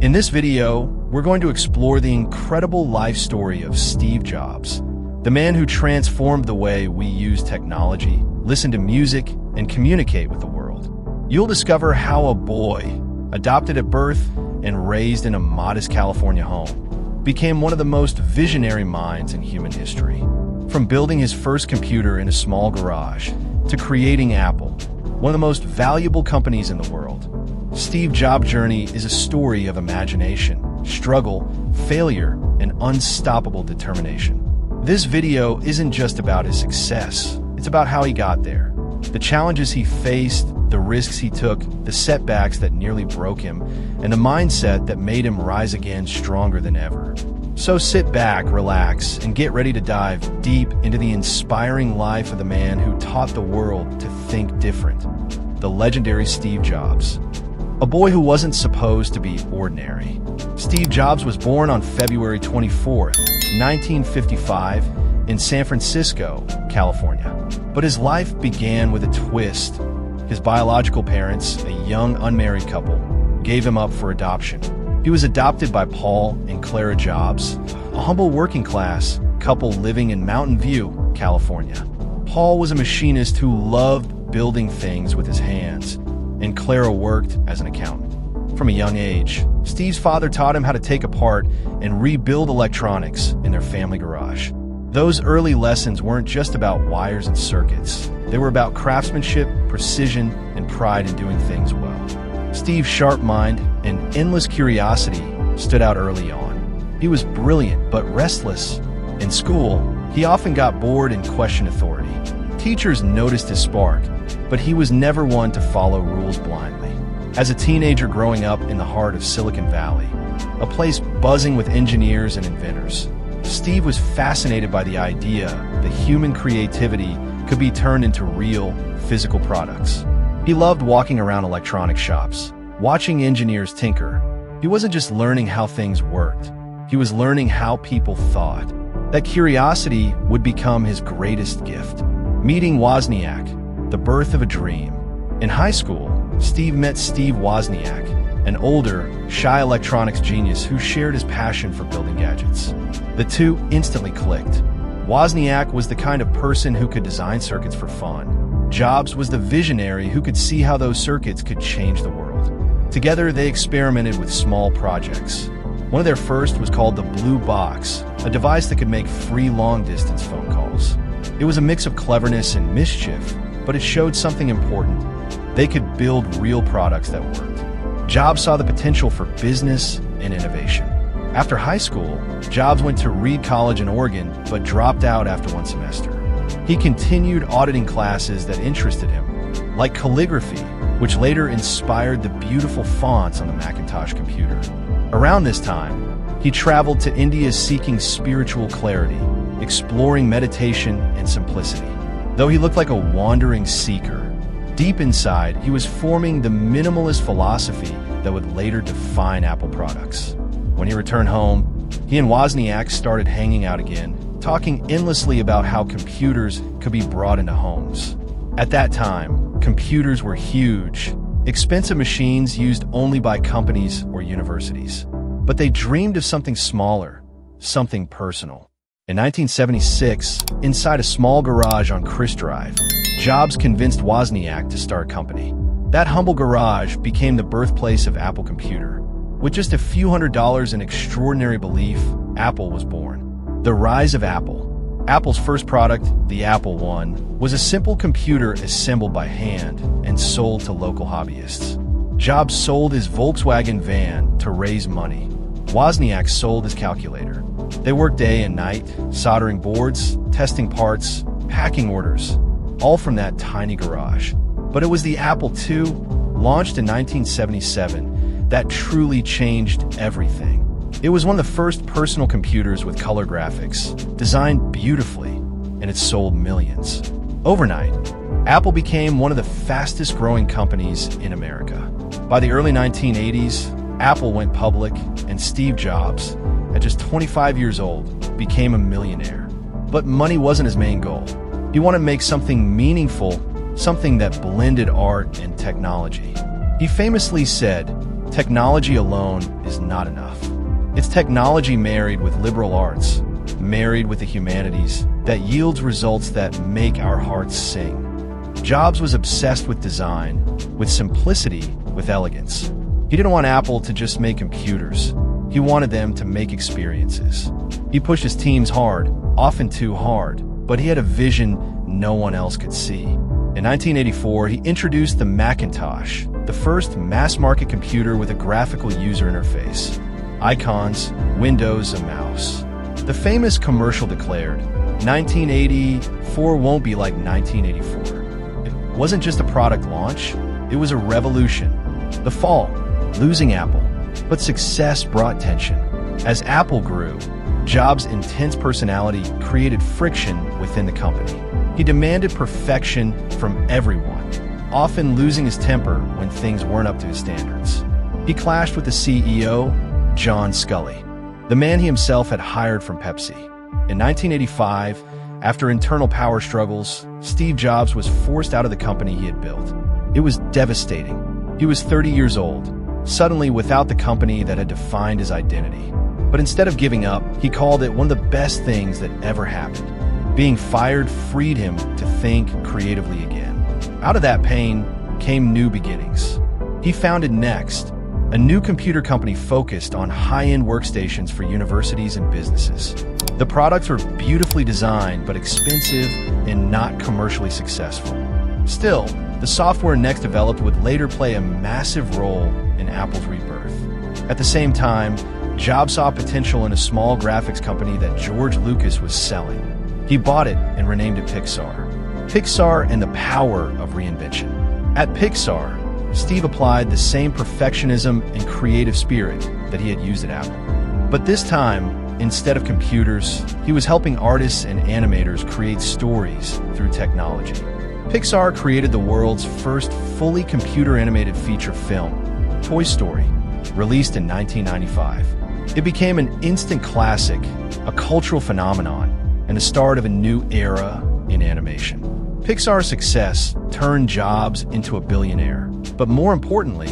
In this video, we're going to explore the incredible life story of Steve Jobs, the man who transformed the way we use technology, listen to music, and communicate with the world. You'll discover how a boy, adopted at birth and raised in a modest California home, became one of the most visionary minds in human history. From building his first computer in a small garage to creating Apple, one of the most valuable companies in the world, Steve Jobs' journey is a story of imagination, struggle, failure, and unstoppable determination. This video isn't just about his success, it's about how he got there. The challenges he faced, the risks he took, the setbacks that nearly broke him, and the mindset that made him rise again stronger than ever. So sit back, relax, and get ready to dive deep into the inspiring life of the man who taught the world to think different, the legendary Steve Jobs. A boy who wasn't supposed to be ordinary. Steve Jobs was born on February 24, 1955, in San Francisco, California. But his life began with a twist. His biological parents, a young unmarried couple, gave him up for adoption. He was adopted by Paul and Clara Jobs, a humble working-class couple living in Mountain View, California. Paul was a machinist who loved building things with his hands, and Clara worked as an accountant. From a young age, Steve's father taught him how to take apart and rebuild electronics in their family garage. Those early lessons weren't just about wires and circuits. They were about craftsmanship, precision, and pride in doing things well. Steve's sharp mind and endless curiosity stood out early on. He was brilliant but restless. In school, he often got bored and questioned authority. Teachers noticed his spark, but he was never one to follow rules blindly. As a teenager growing up in the heart of Silicon Valley, a place buzzing with engineers and inventors, Steve was fascinated by the idea that human creativity could be turned into real, physical products. He loved walking around electronic shops, watching engineers tinker. He wasn't just learning how things worked, he was learning how people thought. That curiosity would become his greatest gift. Meeting Wozniak, the birth of a dream. In high school, Steve met Steve Wozniak, an older, shy electronics genius who shared his passion for building gadgets. The two instantly clicked. Wozniak was the kind of person who could design circuits for fun. Jobs was the visionary who could see how those circuits could change the world. Together, they experimented with small projects. One of their first was called the Blue Box, a device that could make free long-distance phone calls. It was a mix of cleverness and mischief, but it showed something important. They could build real products that worked. Jobs saw the potential for business and innovation. After high school, Jobs went to Reed College in Oregon, but dropped out after one semester. He continued auditing classes that interested him, like calligraphy, which later inspired the beautiful fonts on the Macintosh computer. Around this time, he traveled to India seeking spiritual clarity, exploring meditation and simplicity. Though he looked like a wandering seeker, deep inside, he was forming the minimalist philosophy that would later define Apple products. When he returned home, he and Wozniak started hanging out again, talking endlessly about how computers could be brought into homes. At that time, computers were huge, expensive machines used only by companies or universities. But they dreamed of something smaller, something personal. In 1976, inside a small garage on Chris Drive, Jobs convinced Wozniak to start a company. That humble garage became the birthplace of Apple Computer. With just a few $100s and extraordinary belief, Apple was born. The rise of Apple. Apple's first product, the Apple I, was a simple computer assembled by hand and sold to local hobbyists. Jobs sold his Volkswagen van to raise money. Wozniak sold his calculator. They worked day and night, soldering boards, testing parts, packing orders, all from that tiny garage. But it was the Apple II, launched in 1977, that truly changed everything. It was one of the first personal computers with color graphics, designed beautifully, and it sold millions. Overnight, Apple became one of the fastest-growing companies in America. By the early 1980s, Apple went public, and Steve Jobs, at just 25 years old, became a millionaire. But money wasn't his main goal. He wanted to make something meaningful, something that blended art and technology. He famously said, "Technology alone is not enough. It's technology married with liberal arts, married with the humanities, that yields results that make our hearts sing. Jobs was obsessed with design, with simplicity, with elegance. He didn't want Apple to just make computers. He wanted them to make experiences. He pushed his teams hard, often too hard, but he had a vision no one else could see. In 1984, he introduced the Macintosh, the first mass-market computer with a graphical user interface. Icons, windows, a mouse. The famous commercial declared, "1984 won't be like 1984. It wasn't just a product launch, it was a revolution. The fall, losing Apple. But success brought tension. As Apple grew, Jobs' intense personality created friction within the company. He demanded perfection from everyone, often losing his temper when things weren't up to his standards. He clashed with the CEO, John Sculley, the man he himself had hired from Pepsi. In 1985, after internal power struggles, Steve Jobs was forced out of the company he had built. It was devastating. He was 30 years old, suddenly without the company that had defined his identity. But instead of giving up, he called it one of the best things that ever happened. Being fired freed him to think creatively again. Out of that pain came new beginnings. He founded NeXT, a new computer company focused on high-end workstations for universities and businesses. The products were beautifully designed but expensive and not commercially successful. Still, the software NeXT developed would later play a massive role in Apple's rebirth. At the same time, Jobs saw potential in a small graphics company that George Lucas was selling. He bought it and renamed it Pixar. Pixar and the power of reinvention. At Pixar, Steve applied the same perfectionism and creative spirit that he had used at Apple. But this time, instead of computers, he was helping artists and animators create stories through technology. Pixar created the world's first fully computer-animated feature film, Toy Story, released in 1995. It became an instant classic, a cultural phenomenon, and the start of a new era in animation. Pixar's success turned Jobs into a billionaire, but more importantly,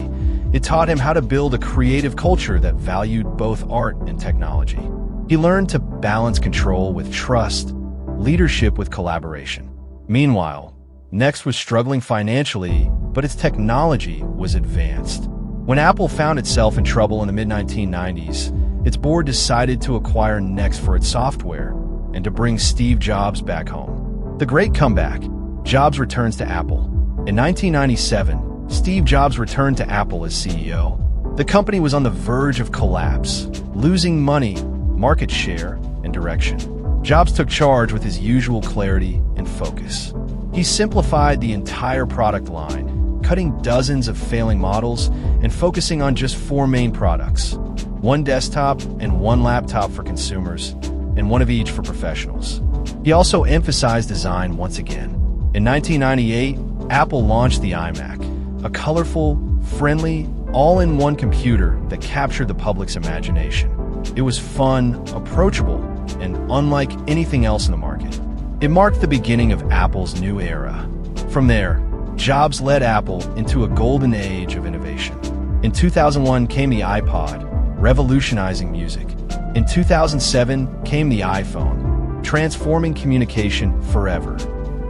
it taught him how to build a creative culture that valued both art and technology. He learned to balance control with trust, leadership with collaboration. Meanwhile, NeXT was struggling financially, but its technology was advanced. When Apple found itself in trouble in the mid-1990s, its board decided to acquire NeXT for its software and to bring Steve Jobs back home. The great comeback, Jobs returns to Apple. In 1997, Steve Jobs returned to Apple as CEO. The company was on the verge of collapse, losing money, market share, and direction. Jobs took charge with his usual clarity and focus. He simplified the entire product line, cutting dozens of failing models and focusing on just 4 main products: one desktop and one laptop for consumers, and one of each for professionals. He also emphasized design once again. In 1998, Apple launched the iMac, a colorful, friendly, all-in-one computer that captured the public's imagination. It was fun, approachable, and unlike anything else in the market. It marked the beginning of Apple's new era. From there, Jobs led Apple into a golden age of innovation. In 2001 came the iPod, revolutionizing music. In 2007 came the iPhone, transforming communication forever.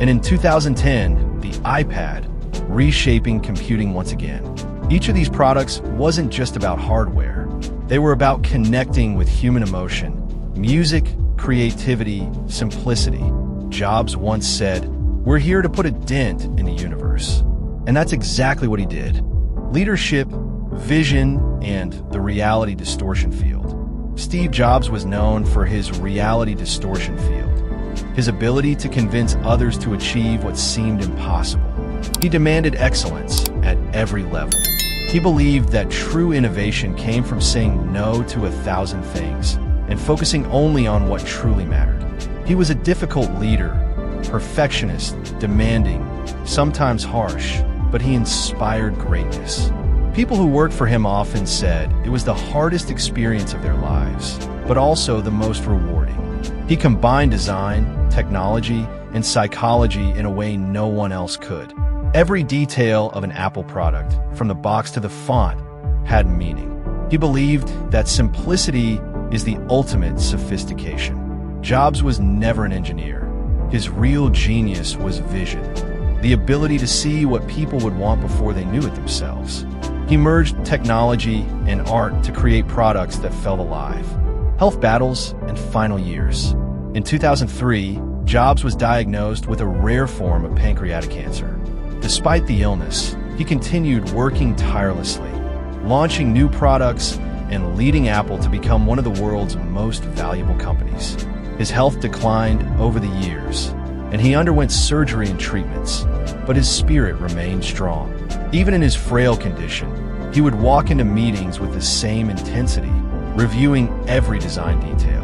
And in 2010, the iPad, reshaping computing once again. Each of these products wasn't just about hardware. They were about connecting with human emotion, music, creativity, simplicity. Jobs once said, "We're here to put a dent in the universe." And that's exactly what he did. Leadership, vision, and the reality distortion field. Steve Jobs was known for his reality distortion field, his ability to convince others to achieve what seemed impossible. He demanded excellence at every level. He believed that true innovation came from saying no to 1,000 things and focusing only on what truly mattered. He was a difficult leader, perfectionist, demanding, sometimes harsh, but he inspired greatness. People who worked for him often said it was the hardest experience of their lives, but also the most rewarding. He combined design, technology, and psychology in a way no one else could. Every detail of an Apple product, from the box to the font, had meaning. He believed that simplicity is the ultimate sophistication. Jobs was never an engineer. His real genius was vision, the ability to see what people would want before they knew it themselves. He merged technology and art to create products that felt alive. Health battles and final years. In 2003, Jobs was diagnosed with a rare form of pancreatic cancer. Despite the illness, he continued working tirelessly, launching new products and leading Apple to become one of the world's most valuable companies. His health declined over the years, and he underwent surgery and treatments, but his spirit remained strong. Even in his frail condition, he would walk into meetings with the same intensity, reviewing every design detail.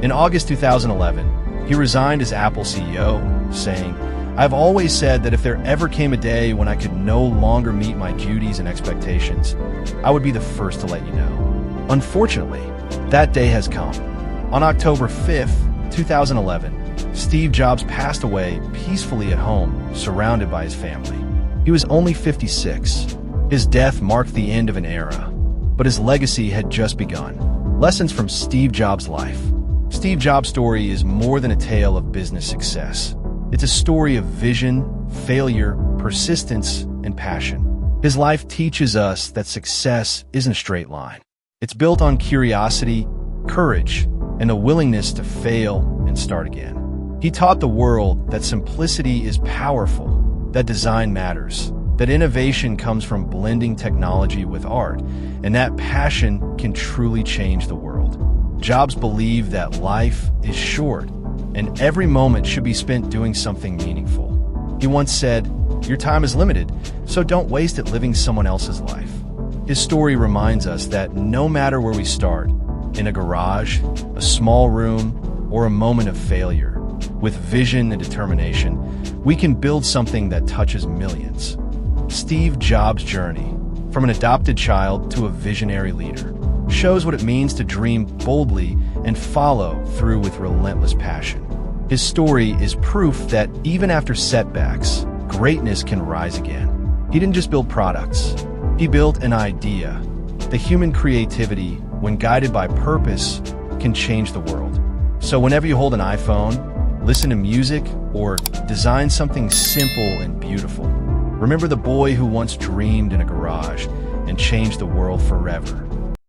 In August 2011, he resigned as Apple CEO, saying, "I've always said that if there ever came a day when I could no longer meet my duties and expectations, I would be the first to let you know." Unfortunately, that day has come. On October 5th, 2011, Steve Jobs passed away peacefully at home, surrounded by his family. He was only 56. His death marked the end of an era, but his legacy had just begun. Lessons from Steve Jobs' life. Steve Jobs' story is more than a tale of business success. It's a story of vision, failure, persistence, and passion. His life teaches us that success isn't a straight line. It's built on curiosity, courage, and a willingness to fail and start again. He taught the world that simplicity is powerful, that design matters, that innovation comes from blending technology with art, and that passion can truly change the world. Jobs believed that life is short, and every moment should be spent doing something meaningful. He once said, "Your time is limited, so don't waste it living someone else's life." His story reminds us that no matter where we start, in a garage, a small room, or a moment of failure, with vision and determination, we can build something that touches millions. Steve Jobs' journey, from an adopted child to a visionary leader, shows what it means to dream boldly and follow through with relentless passion. His story is proof that even after setbacks, greatness can rise again. He didn't just build products. He built an idea. The human creativity, when guided by purpose, can change the world. So whenever you hold an iPhone, listen to music, or design something simple and beautiful, remember the boy who once dreamed in a garage and changed the world forever.